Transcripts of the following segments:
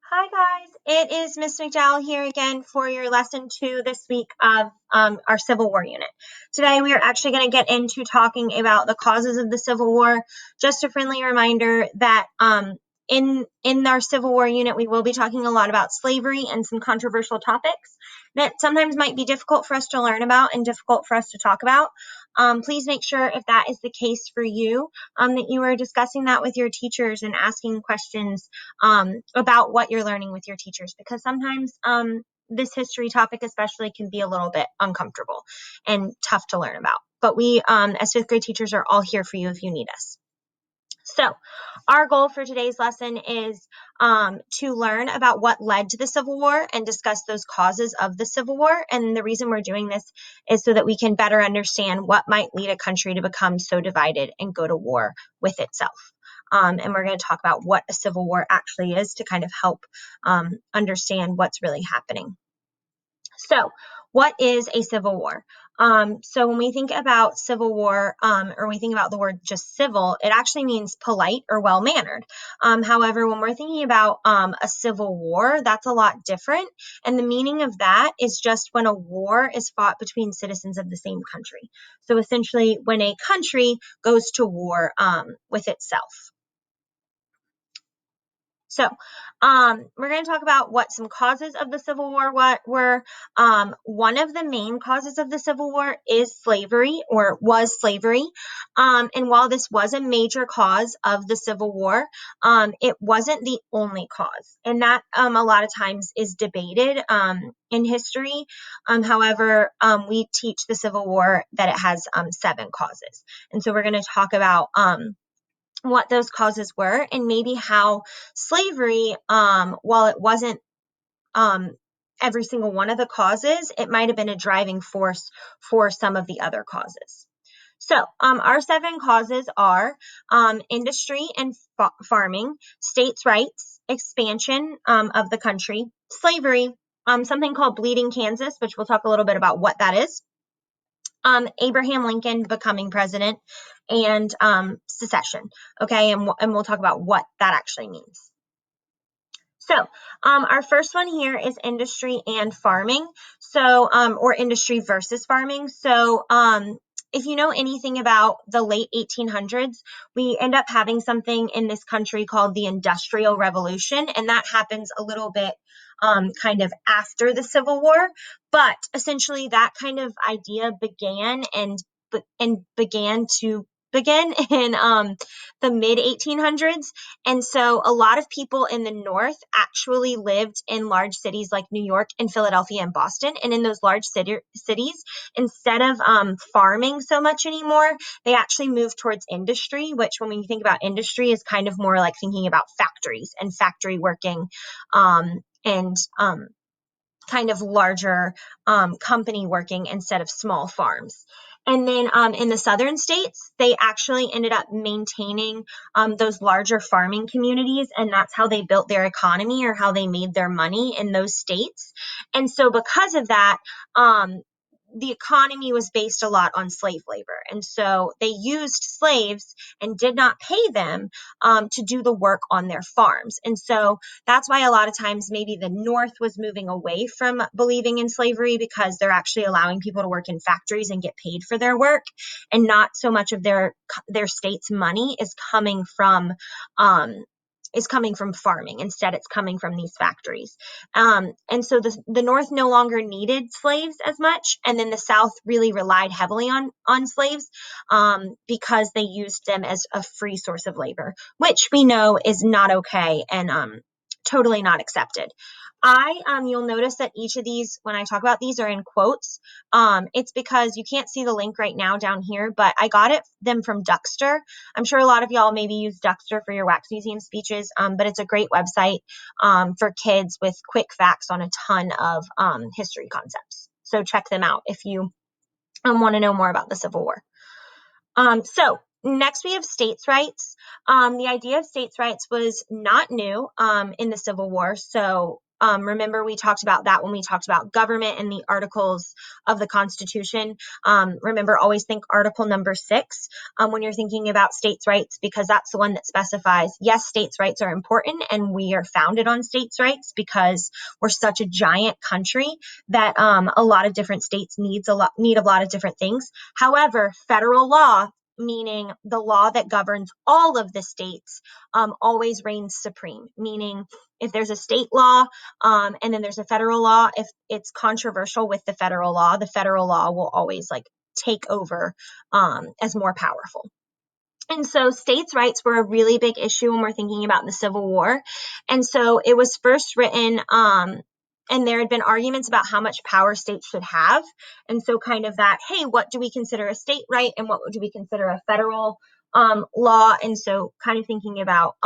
Hi guys, it is Miss McDowell here again for your lesson 2 this week of our Civil War unit. Today we are actually going to get into talking about the causes of the Civil War. Just a friendly reminder that in our Civil War unit we will be talking a lot about slavery and some controversial topics that sometimes might be difficult for us to learn about and difficult for us to talk about. Please make sure if that is the case for you, that you are discussing that with your teachers and asking questions about what you're learning with your teachers, because sometimes this history topic especially can be a little bit uncomfortable and tough to learn about. But we, as fifth grade teachers, are all here for you if you need us. So our goal for today's lesson is to learn about what led to the Civil War and discuss those causes of the Civil War. And the reason we're doing this is so that we can better understand what might lead a country to become so divided and go to war with itself. And we're going to talk about what a Civil War actually is to kind of help understand what's really happening. So, what is a civil war? So when we think about civil war, or we think about the word just civil, it actually means polite or well-mannered. However, when we're thinking about a civil war, that's a lot different. And the meaning of that is just when a war is fought between citizens of the same country. So essentially, when a country goes to war with itself. So we're going to talk about what some causes of the Civil War were. One of the main causes of the Civil War is slavery, or was slavery. And while this was a major cause of the Civil War, it wasn't the only cause. And that a lot of times is debated in history. However, we teach the Civil War that it has 7 causes. And so we're going to talk about what those causes were, and maybe how slavery, while it wasn't every single one of the causes, it might have been a driving force for some of the other causes. So our 7 causes are industry and farming, states' rights, expansion of the country, slavery, something called Bleeding Kansas, which we'll talk a little bit about what that is, Abraham Lincoln becoming president, and secession. Okay, and we'll talk about what that actually means. So our first one here is industry and farming. So or industry versus farming. So if you know anything about the late 1800s, we end up having something in this country called the Industrial Revolution, and that happens a little bit kind of after the Civil War. But essentially, that kind of idea began in the mid 1800s. And so a lot of people in the North actually lived in large cities like New York and Philadelphia and Boston. And in those large cities, instead of farming so much anymore, they actually moved towards industry, which when we think about industry is kind of more like thinking about factories and factory working, and kind of larger company working instead of small farms. And then in the southern states, they actually ended up maintaining those larger farming communities, and that's how they built their economy or how they made their money in those states. And so because of that, the economy was based a lot on slave labor. And so they used slaves and did not pay them to do the work on their farms. And so that's why a lot of times maybe the North was moving away from believing in slavery, because they're actually allowing people to work in factories and get paid for their work, and not so much of their state's money is coming from farming. Instead, it's coming from these factories. And so the North no longer needed slaves as much, and then the South really relied heavily on slaves because they used them as a free source of labor, which we know is not okay and totally not accepted. You'll notice that each of these, when I talk about these, are in quotes. It's because you can't see the link right now down here, but I got them from Duxter. I'm sure a lot of y'all maybe use Duxter for your wax museum speeches, but it's a great website for kids with quick facts on a ton of history concepts. So check them out if you want to know more about the Civil War. So next we have states' rights. The idea of states' rights was not new in the Civil War. So remember we talked about that when we talked about government and the articles of the Constitution. Remember, always think article number 6 when you're thinking about states' rights, because that's the one that specifies, yes, states' rights are important, and we are founded on states' rights because we're such a giant country that a lot of different states need a lot of different things. However, federal law, meaning the law that governs all of the states, always reigns supreme, meaning if there's a state law and then there's a federal law, if it's controversial with the federal law will always like take over as more powerful. And so states' rights were a really big issue when we're thinking about the Civil War. And so it was first written, and there had been arguments about how much power states should have. And so kind of that, hey, what do we consider a state right and what do we consider a federal law? And so kind of thinking about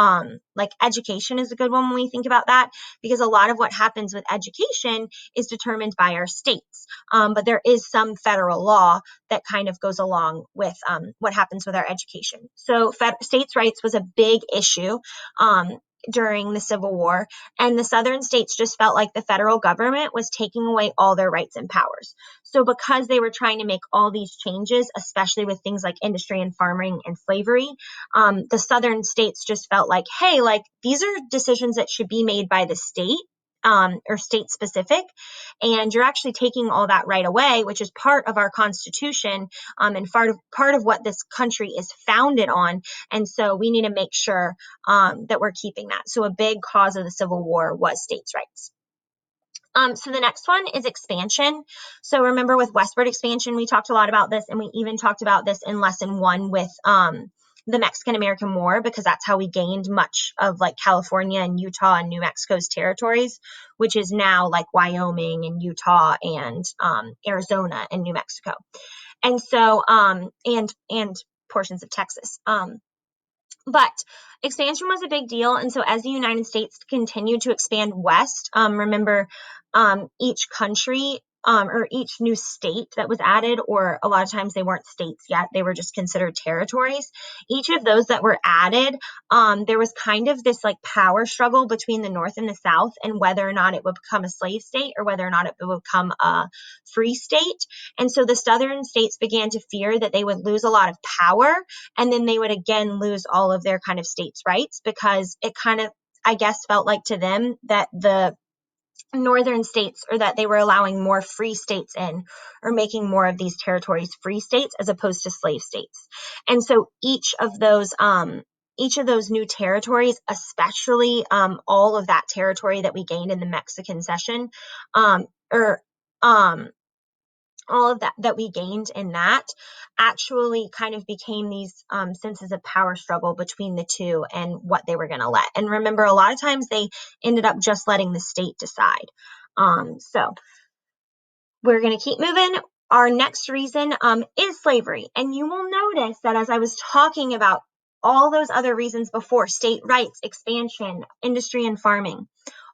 like education is a good one when we think about that, because a lot of what happens with education is determined by our states. But there is some federal law that kind of goes along with what happens with our education. So states' rights was a big issue during the Civil War, and the Southern states just felt like the federal government was taking away all their rights and powers. So because they were trying to make all these changes, especially with things like industry and farming and slavery, the Southern states just felt like, hey, like these are decisions that should be made by the state. Or state specific, and you're actually taking all that right away, which is part of our Constitution and part of what this country is founded on. And so we need to make sure that we're keeping that. So a big cause of the Civil War was states' rights. So the next one is expansion. So remember with westward expansion, we talked a lot about this, and we even talked about this in lesson 1 with the Mexican-American War, because that's how we gained much of like California and Utah and New Mexico's territories, which is now like Wyoming and Utah and Arizona and New Mexico. And so, and portions of Texas. But expansion was a big deal. And so as the United States continued to expand west, remember each country or each new state that was added, or a lot of times they weren't states yet, they were just considered territories. Each of those that were added, there was kind of this like power struggle between the North and the South, and whether or not it would become a slave state or whether or not it would become a free state. And so the Southern states began to fear that they would lose a lot of power, and then they would again lose all of their kind of states' rights, because it kind of, I guess, felt like to them that the northern states, or that they were allowing more free states in, or making more of these territories free states as opposed to slave states. And so each of those new territories, especially all of that territory that we gained in the Mexican cession, all of that we gained in that, actually kind of became these senses of power struggle between the two and what they were going to let. And remember, a lot of times they ended up just letting the state decide. So we're going to keep moving. Our next reason is slavery. And you will notice that as I was talking about all those other reasons before, state rights, expansion, industry and farming,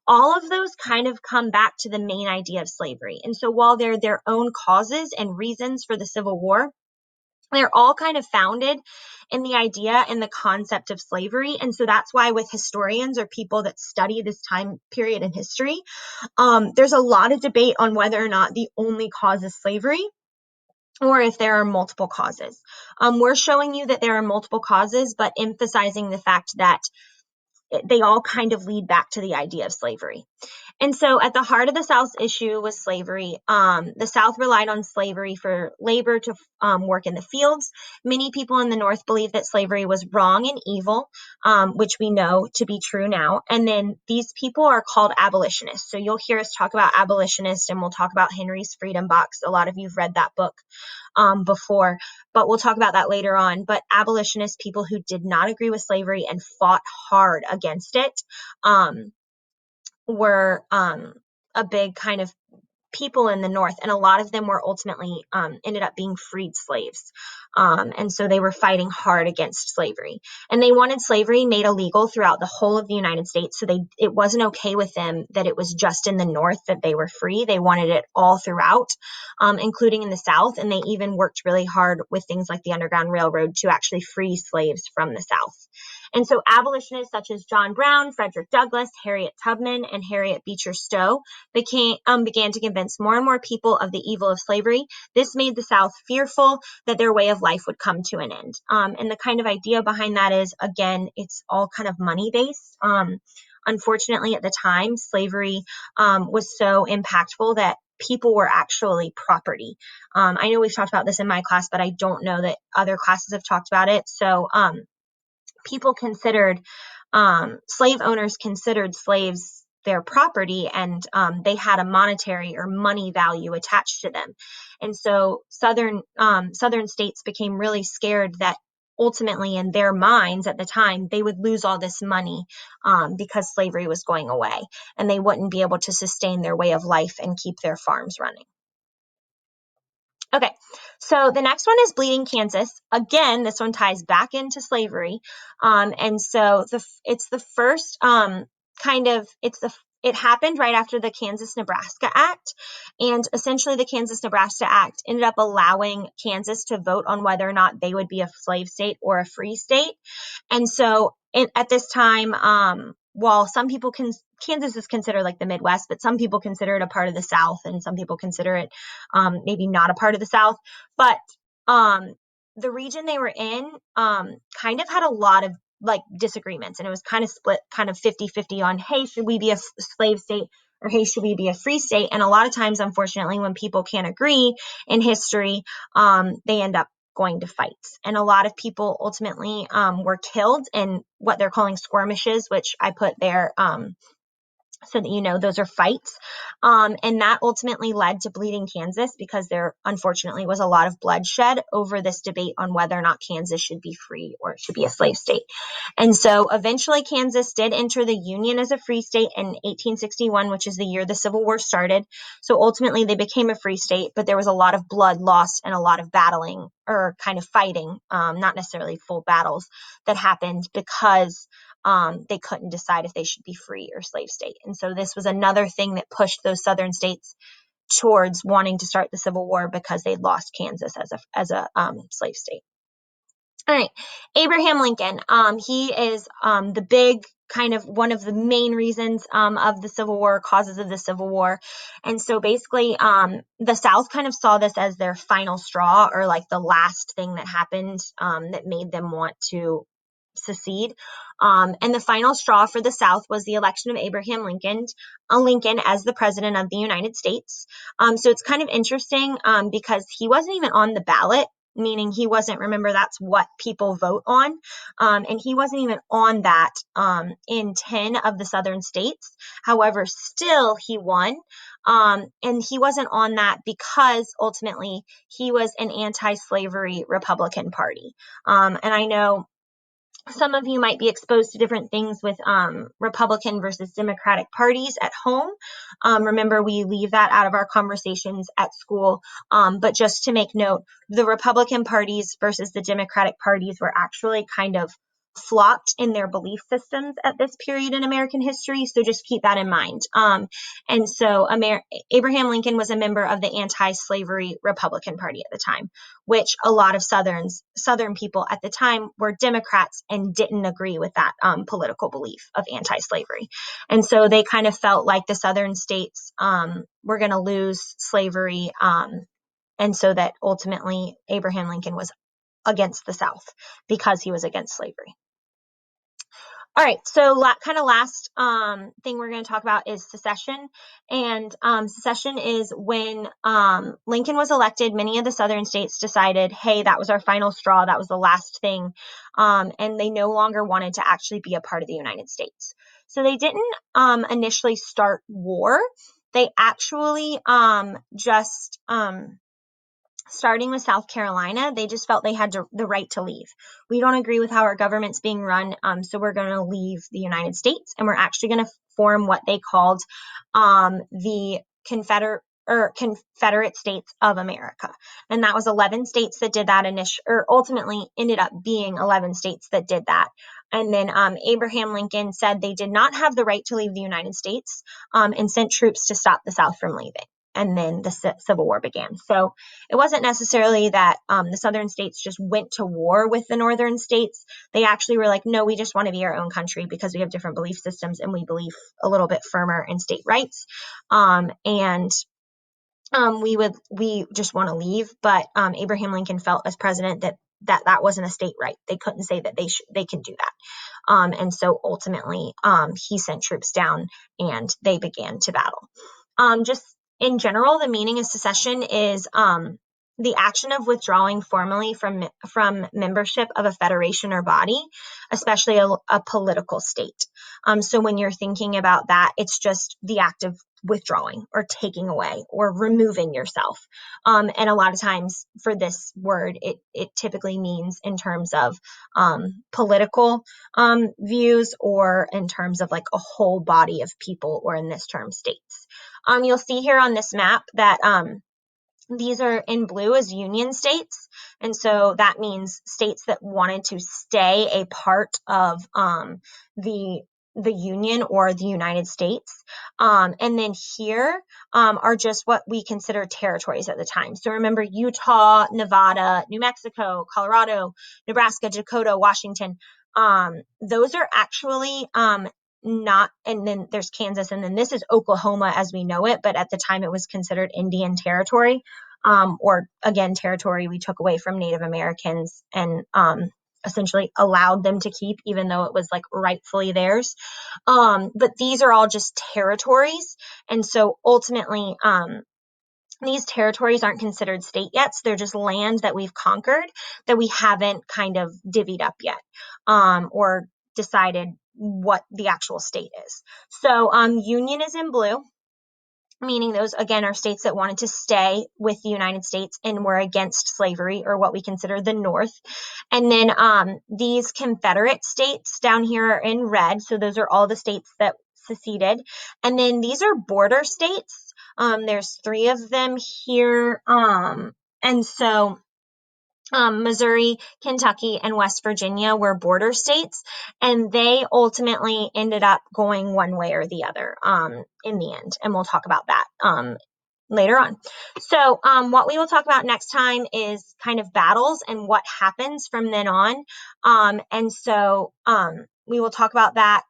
all of those kind of come back to the main idea of slavery. And so while they're their own causes and reasons for the Civil War, they're all kind of founded in the idea and the concept of slavery. And so that's why with historians or people that study this time period in history, there's a lot of debate on whether or not the only cause is slavery, or if there are multiple causes. We're showing you that there are multiple causes, but emphasizing the fact that they all kind of lead back to the idea of slavery. And so at the heart of the South's issue was slavery. The South relied on slavery for labor to work in the fields. Many people in the North believed that slavery was wrong and evil, which we know to be true now. And then these people are called abolitionists. So you'll hear us talk about abolitionists, and we'll talk about Henry's Freedom Box. A lot of you've read that book before, but we'll talk about that later on. But abolitionists, people who did not agree with slavery and fought hard against it, were a big kind of people in the North, and a lot of them were ultimately ended up being freed slaves. And so they were fighting hard against slavery, and they wanted slavery made illegal throughout the whole of the United States. So it wasn't okay with them that it was just in the North that they were free. They wanted it all throughout, including in the South. And they even worked really hard with things like the Underground Railroad to actually free slaves from the South. And so abolitionists such as John Brown, Frederick Douglass, Harriet Tubman, and Harriet Beecher Stowe began to convince more and more people of the evil of slavery. This made the South fearful that their way of life would come to an end. And the kind of idea behind that is, again, it's all kind of money-based. Unfortunately, at the time, slavery was so impactful that people were actually property. I know we've talked about this in my class, but I don't know that other classes have talked about it. So people considered, slave owners considered slaves their property, and they had a monetary or money value attached to them. And so southern states became really scared that ultimately, in their minds at the time, they would lose all this money because slavery was going away, and they wouldn't be able to sustain their way of life and keep their farms running. Okay, so the next one is Bleeding Kansas. Again, this one ties back into slavery. And so it's the first it happened right after the Kansas-Nebraska Act. And essentially the Kansas-Nebraska Act ended up allowing Kansas to vote on whether or not they would be a slave state or a free state. And so at this time, while some people Kansas is considered like the Midwest, but some people consider it a part of the South, and some people consider it maybe not a part of the South. But the region they were in kind of had a lot of like disagreements, and it was kind of split kind of 50-50 on, hey, should we be a slave state, or hey, should we be a free state? And a lot of times, unfortunately, when people can't agree in history, they end up going to fights. And a lot of people ultimately were killed in what they're calling skirmishes, which I put there so that you know those are fights. And that ultimately led to Bleeding Kansas, because there unfortunately was a lot of bloodshed over this debate on whether or not Kansas should be free or it should be a slave state. And so eventually Kansas did enter the Union as a free state in 1861, which is the year the Civil War started. So ultimately they became a free state, but there was a lot of blood lost and a lot of battling, or kind of fighting, not necessarily full battles, that happened because they couldn't decide if they should be free or slave state. And so this was another thing that pushed those southern states towards wanting to start the Civil War, because they'd lost Kansas as a slave state. All right, Abraham Lincoln. He is the big kind of one of the main reasons of the Civil War, causes of the Civil War. And so basically the South kind of saw this as their final straw, or like the last thing that happened that made them want to secede. And the final straw for the South was the election of Abraham Lincoln as the president of the United States. So it's kind of interesting because he wasn't even on the ballot, meaning he wasn't, remember, that's what people vote on. And he wasn't even on that in 10 of the southern states. However, still he won. And he wasn't on that because ultimately he was an anti-slavery Republican Party. And I know some of you might be exposed to different things with Republican versus Democratic parties at home. Remember, we leave that out of our conversations at school. But just to make note, the Republican parties versus the Democratic parties were actually kind of flopped in their belief systems at this period in American history. So just keep that in mind. And so Abraham Lincoln was a member of the anti-slavery Republican Party at the time, which a lot of Southern people at the time were Democrats and didn't agree with that political belief of anti-slavery. And so they kind of felt like the Southern states were going to lose slavery. And so that ultimately Abraham Lincoln was against the South because he was against slavery. All right, so kind of last thing we're going to talk about is secession. And secession is when Lincoln was elected, many of the southern states decided, hey, that was our final straw, that was the last thing, and they no longer wanted to actually be a part of the United States. So they didn't initially start war. They actually just starting with South Carolina, they just felt they had the right to leave. We don't agree with how our government's being run, so we're going to leave the United States, and we're actually going to form what they called the Confederate States of America. And that was 11 states that did that ultimately ended up being 11 states that did that. And then Abraham Lincoln said they did not have the right to leave the United States and sent troops to stop the South from leaving. and then the Civil War began. So it wasn't necessarily that the southern states just went to war with the northern states. They actually were like, no, we just want to be our own country because we have different belief systems and we believe a little bit firmer in state rights. We just want to leave. But Abraham Lincoln felt as president that wasn't a state right. They couldn't say that they can do that. And so ultimately, he sent troops down and they began to battle. Just in general, the meaning of secession is the action of withdrawing formally from membership of a federation or body, especially a political state. So when you're thinking about that, it's just the act of withdrawing or taking away or removing yourself. And a lot of times for this word, it typically means in terms of political views or in terms of like a whole body of people, or in this term, states. You'll see here on this map that these are in blue as Union states. And so that means states that wanted to stay a part of the Union or the United States. And then here are just what we consider territories at the time. So remember, Utah, Nevada, New Mexico, Colorado, Nebraska, Dakota, Washington. Those are actually not, and then there's Kansas, and then this is Oklahoma as we know it, but at the time it was considered Indian territory, or again, territory we took away from Native Americans and essentially allowed them to keep, even though it was like rightfully theirs. But these are all just territories. And so ultimately, these territories aren't considered state yet. So they're just land that we've conquered that we haven't kind of divvied up yet, or decided what the actual state is. So Union is in blue, meaning those, again, are states that wanted to stay with the United States and were against slavery, or what we consider the North. And then these Confederate states down here are in red. So those are all the states that seceded. And then these are border states. There's 3 of them here. And so Missouri, Kentucky, and West Virginia were border states, and they ultimately ended up going one way or the other in the end. And we'll talk about that later on. So what we will talk about next time is kind of battles and what happens from then on. And so we will talk about that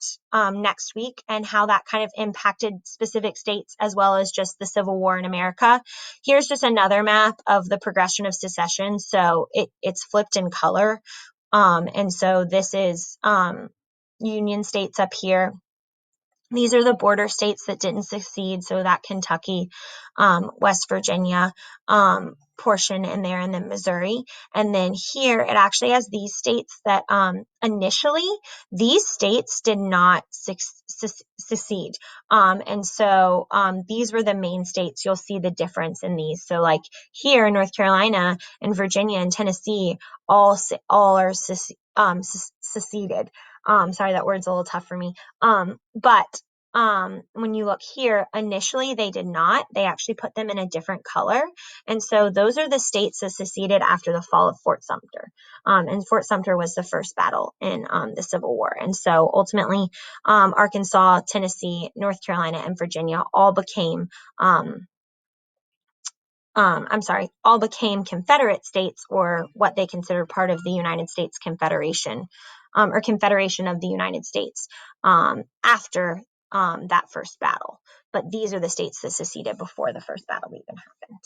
next week and how that kind of impacted specific states as well as just the Civil War in America. Here's just another map of the progression of secession. So it's flipped in color. And so this is Union states up here. These are the border states that didn't secede, so that Kentucky, West Virginia portion in there, and then Missouri. And then here it actually has these states that initially these states did not secede. And so these were the main states. You'll see the difference in these. So like here, North Carolina and Virginia and Tennessee all are seceded. Sorry, that word's a little tough for me. But when you look here, initially they did not. They actually put them in a different color. And so those are the states that seceded after the fall of Fort Sumter. And Fort Sumter was the first battle in the Civil War. And so ultimately, Arkansas, Tennessee, North Carolina, and Virginia all became all became Confederate states, or what they considered part of the United States Confederation, or Confederation of the United States, after that first battle. But these are the states that seceded before the first battle even happened.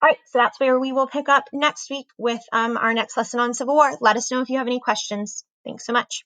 All right, so that's where we will pick up next week with our next lesson on Civil War. Let us know if you have any questions. Thanks so much.